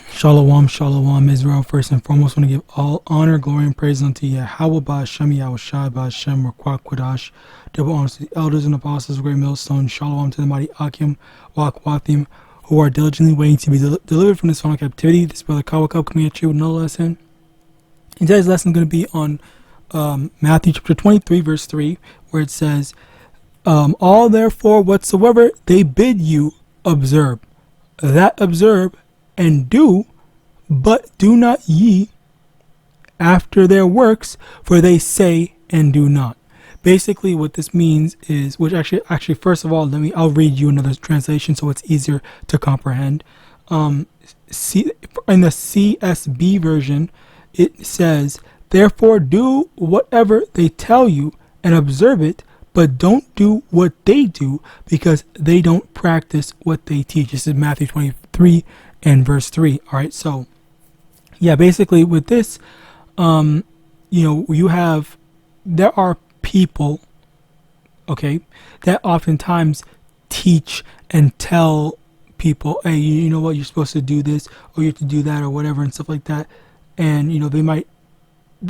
Shalom, shalom, Israel. First and foremost, I want to give all honor, glory, and praise unto YAHAWAH, YAHAWASHI, Hashem, Rakwak, Kodash. Double honors to the elders and apostles of Great Millstone. Shalom to the mighty Akim, Wakwathim, who are diligently waiting to be delivered from this final captivity. This brother Kawakab coming at you with no lesson. And today's lesson is going to be on Matthew chapter 23, verse 3, where it says, all therefore whatsoever they bid you observe, that observe and do, but do not ye after their works, for they say and do not. Basically what this means is, which actually first of all, I'll read you another translation so it's easier to comprehend. In the CSB version, it says, therefore do whatever they tell you and observe it, but don't do what they do, because they don't practice what they teach. This is Matthew 23 and verse 3. All right, so yeah, basically with this, there are people, okay, that oftentimes teach and tell people, hey, you know what, you're supposed to do this, or you have to do that, or whatever, and stuff like that. And they might,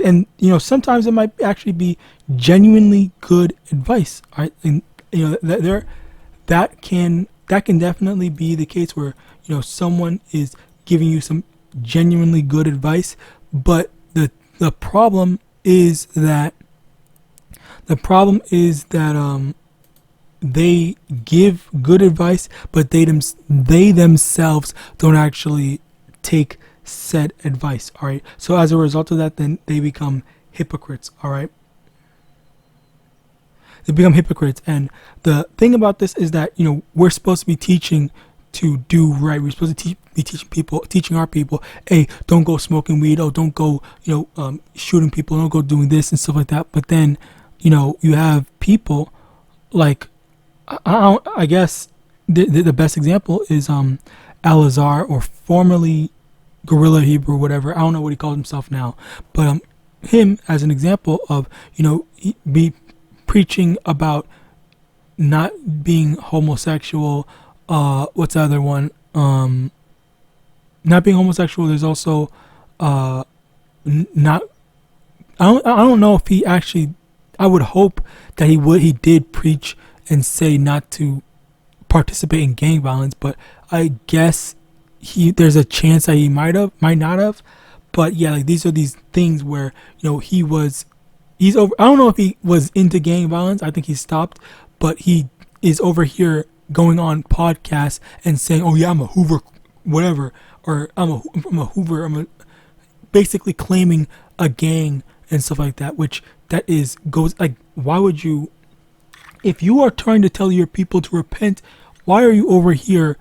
and sometimes it might actually be genuinely good advice. All right, and that can definitely be the case where someone is giving you some genuinely good advice, but the problem is that they give good advice, but they themselves don't actually take said advice. All right, so as a result of that, then they become hypocrites. All right, they become hypocrites. And the thing about this is that we're supposed to be teaching to do right. We're supposed to be teaching our people, hey, don't go smoking weed, oh, don't go shooting people, don't go doing this and stuff like that. But then you have people like, I guess the best example is Al-Azhar, or formerly Guerrilla Hebrew, whatever. I don't know what he calls himself now, but him as an example of he be preaching about not being homosexual. What's the other one? Not being homosexual. There's also not. I don't know if he actually. I would hope that he did preach and say not to participate in gang violence, but I guess there's a chance that he might not have. But yeah, like these are these things where he's over. I don't know if he was into gang violence. I think he stopped, but he is over here going on podcasts and saying, oh yeah, I'm a Hoover, whatever, or I'm a Hoover. Basically claiming a gang and stuff like that, which goes like, why would you, if you are trying to tell your people to repent, why are you over here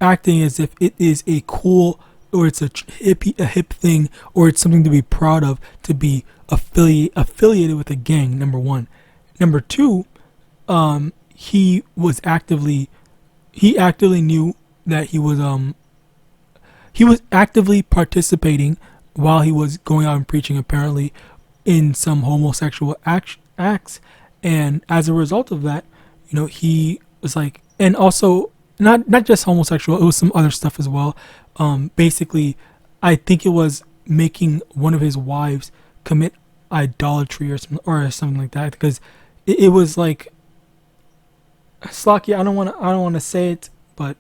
acting as if it is a cool, or it's a hip thing, or it's something to be proud of, to be affiliated with a gang? Number one. Number two, he actively knew that he was actively participating while he was going out and preaching, apparently, in some homosexual acts. And as a result of that, he was like, and also not just homosexual, it was some other stuff as well. Basically, I think it was making one of his wives commit idolatry or something like that, because it was like, Slocky, I don't want to say it, but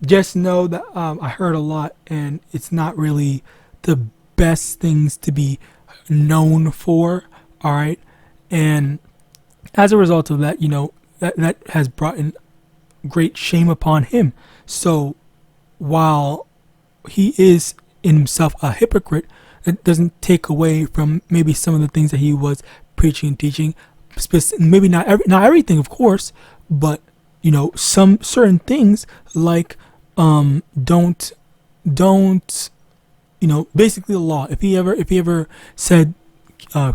just know that I heard a lot, and it's not really the best things to be known for. All right, and as a result of that, that has brought in great shame upon him. So while he is in himself a hypocrite, it doesn't take away from maybe some of the things that he was preaching and teaching. Maybe not everything, of course, but some certain things like don't basically the law. If he ever said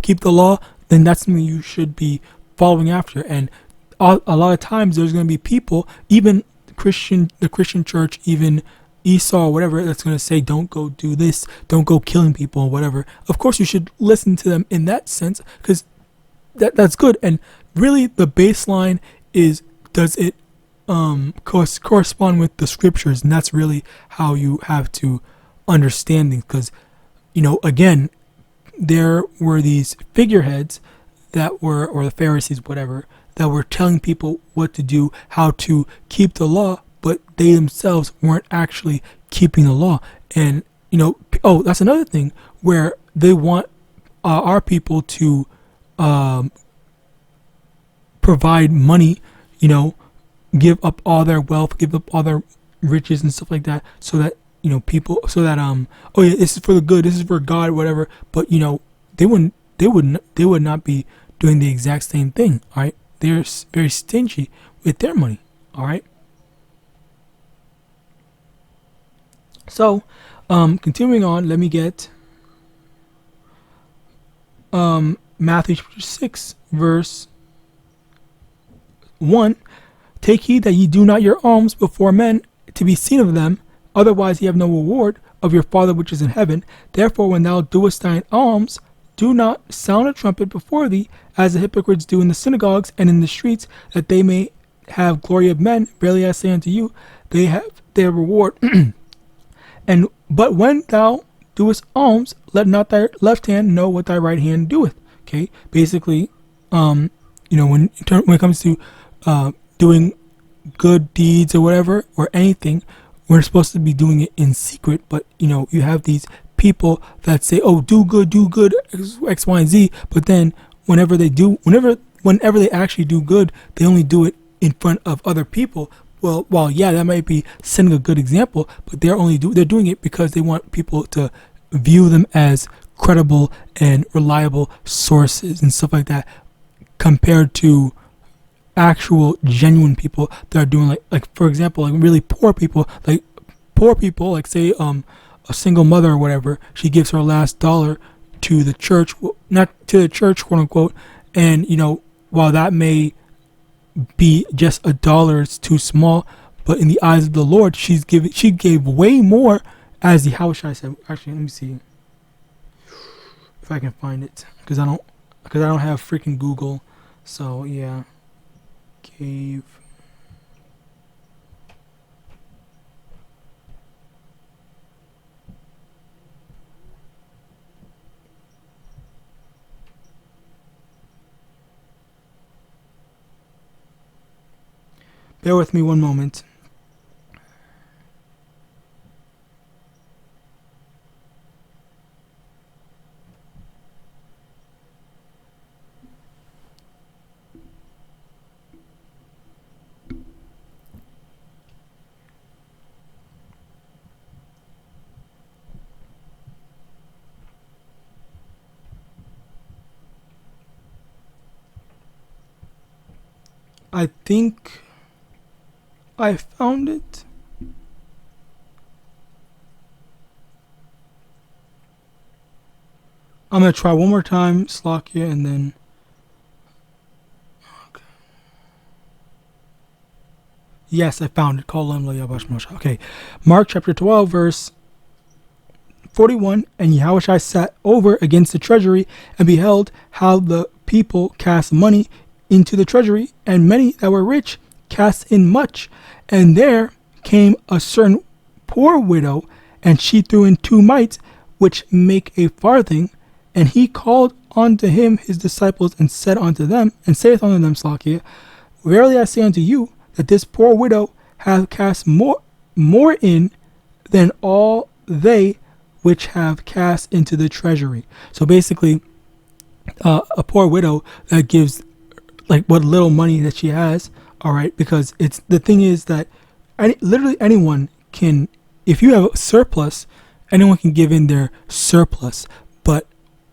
keep the law, then that's something you should be following after. And a lot of times there's going to be people, even the Christian church, even Esau or whatever, that's going to say, don't go do this, don't go killing people or whatever. Of course you should listen to them in that sense, because that's good. And really the baseline is, does it correspond with the scriptures, and that's really how you have to understand things. Because, again, there were these figureheads that were, or the Pharisees, whatever, that were telling people what to do, how to keep the law, but they themselves weren't actually keeping the law. And, that's another thing where they want our people to provide money, give up all their wealth, give up all their riches and stuff like that, so that people, so that oh yeah, this is for the good, this is for God, whatever. But they would not be doing the exact same thing. All right, they're very stingy with their money. All right. So, continuing on, let me get Matthew 6 verse 1. Take heed that ye do not your alms before men to be seen of them, otherwise ye have no reward of your Father which is in heaven. Therefore when thou doest thine alms, do not sound a trumpet before thee, as the hypocrites do in the synagogues and in the streets, that they may have glory of men. Verily I say unto you, they have their reward. But when thou doest alms, let not thy left hand know what thy right hand doeth. Okay, basically, when it comes to doing good deeds or whatever, or anything, we're supposed to be doing it in secret. But you have these people that say, "Oh, do good, X, Y, and Z," but then whenever they actually do good, they only do it in front of other people. Well, yeah, that might be setting a good example, but they're doing it because they want people to view them as credible and reliable sources and stuff like that, compared to actual genuine people that are doing like for example, like really poor people, like say a single mother or whatever. She gives her last dollar to the church, not to the church, quote unquote, and while that may be just a dollar, it's too small, but in the eyes of the Lord, she gave way more, as the Yahawashi said. Actually, let me see if I can find it, because I don't have freaking Google. So yeah, gave. Bear with me one moment. I think I found it. I'm gonna try one more time, Slakia, and then. Okay. Yes, I found it. Okay, Mark chapter 12, verse 41. And Yahawashi sat over against the treasury, and beheld how the people cast money into the treasury, and many that were rich cast in much. And there came a certain poor widow, and she threw in 2 mites, which make a farthing. And he called unto him his disciples, and saith unto them, Slakia, verily I say unto you, that this poor widow hath cast more in than all they which have cast into the treasury. So basically, a poor widow that gives like what little money that she has. All right, because it's the thing is that literally anyone can, if you have a surplus, anyone can give in their surplus. But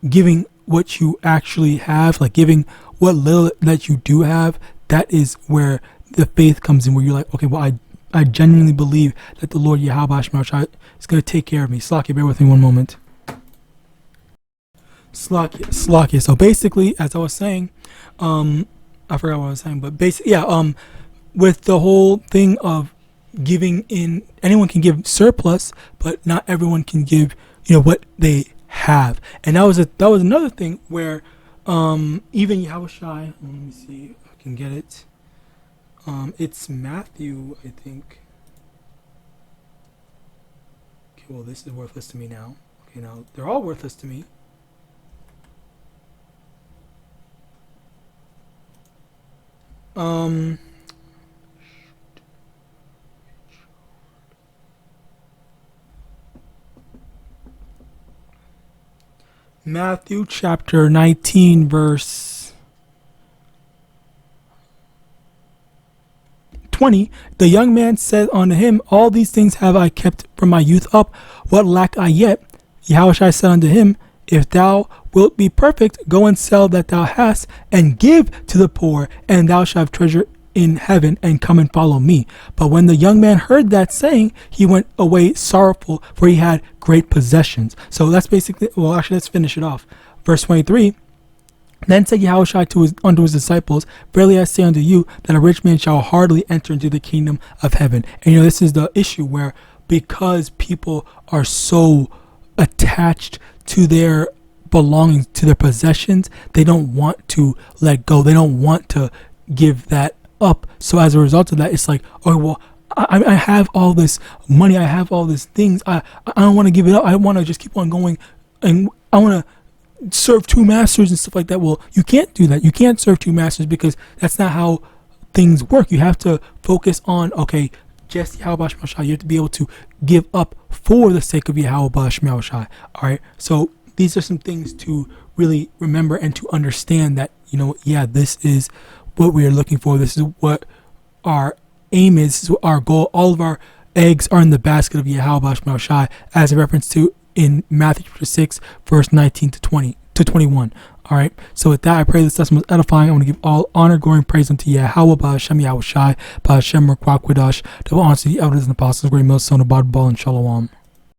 giving what you actually have, like giving what little that you do have, that is where the faith comes in, where you're like, okay, well, I genuinely believe that the Lord Yahawadah is going to take care of me. Slakia, bear with me one moment. Slakia. So basically, as I was saying, I forgot what I was saying, but basically, yeah, with the whole thing of giving in, anyone can give surplus, but not everyone can give, what they have. And that was another thing where, even Yahawashi, let me see if I can get it. It's Matthew, I think. Okay, well, this is worthless to me now. Okay, now they're all worthless to me. Matthew chapter 19, verse 20. The young man said unto him, All these things have I kept from my youth up. What lack I yet? Yahawashi said unto him, If thou wilt be perfect, go and sell that thou hast, and give to the poor, and thou shalt have treasure in heaven, and come and follow me. But when the young man heard that saying, he went away sorrowful, for he had great possessions. So that's basically, well, actually, let's finish it off. Verse 23. Then said Yahawashi unto his disciples, Verily I say unto you, that a rich man shall hardly enter into the kingdom of heaven. And this is the issue where, because people are so attached to their belongings, to their possessions, they don't want to let go. They don't want to give that up. So as a result of that, it's like, oh, well, I have all this money, I have all these things, I don't want to give it up, I want to just keep on going, and I want to serve two masters and stuff like that. Well, you can't do that. You can't serve two masters, because that's not how things work. You have to focus on, okay, just YAHAWASHI. You have to be able to give up for the sake of YAHAWAH. All right, so these are some things to really remember and to understand that, yeah, this is what we are looking for. This is what our aim is. This is what our goal. All of our eggs are in the basket of YAHAWASHI, as a reference to in Matthew chapter 6, verse 19 to 21. All right. So with that, I pray this lesson was edifying. I want to give all honor, glory, and praise unto YAHAWAH, BaHashem, YAHAWASHI, BaHashem, Rakwa, Quadash, double honor to the elders and apostles, great millstone of Bible, and Shalom.